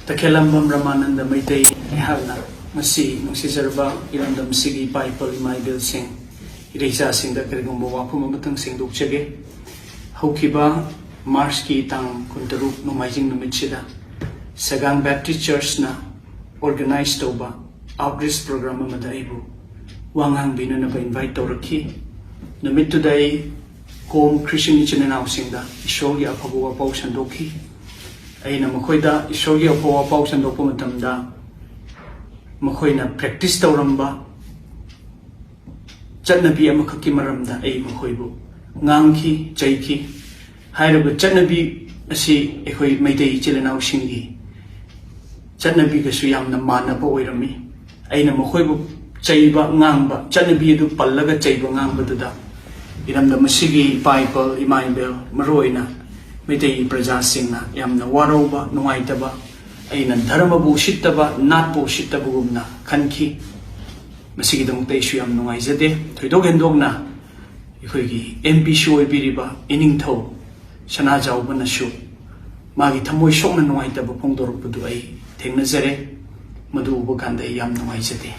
Takelambam Ramananda Maitei Havna Masi Nusizarba Irandam Sigi Piper Maidel Sing Irisa Sing the Kerigumbo Wapumatang Sing Dukchege Hokiba Marski Tang Kuntaru Numajing Numichida Sagang Baptist Church na organized Toba outreach program Madaibu Wangang Binanaba invite Toraki Namit today Kom Christian Ichin Housing da Ishogi Apabu Paus and Doki Aina Makoida Ishogi Apawa Paus and Dopumatam da Makoina practice Toramba Chatnabi Amakaki Maramda A Makoibu Nganki Jaiki Haidabu Chatnabi Asi Ekoi Maitei Chilenau Shingi Chatnabi Kasuyam na Mana Poirami Aina Makoibu Chaiba Ngamba Chatnabi du Palaga Chaiba Ngamba da Iramda Masigi Bible Imaibel Maroina Mitei Praja Singna Yamna Waroba Nuaitaba Aina Dharma Bushitaba Nat Bushitabugumna Kanki Masigi Dong Teshu Yam Nuaizade Tudogandogna Yuki MP Shoy Biriba Iningto Shana Jaubana Shu Magi Tamoy Shona Nuaitaba Pongdor Budu A Tenazare Madu Bukanda Yam Nuaizade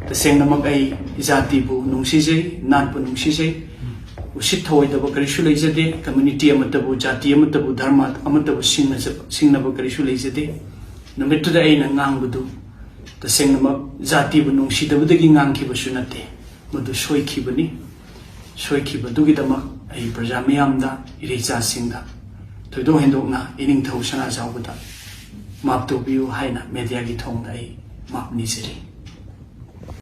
The Sengamag A Izatibu Nungsise Nat Bunungsise Usit Hoidaba Karishu Lazade, community Amatabu, Jati Amatabu, Dharma, Amatabu Singnaba Karishu Lazade, no metu the Ain and Nangudu, the Sengama Zati Bunung Shida with the Ginganki Basunate, Mudu Shoi Kibani, Shoi Kibadugidama, a Prajamiamda, Iriza Singa, to do Hendogna, Ining Toshana Zawuda, Map to Biu Haina, Mediagi Tonga, Map Nisiri.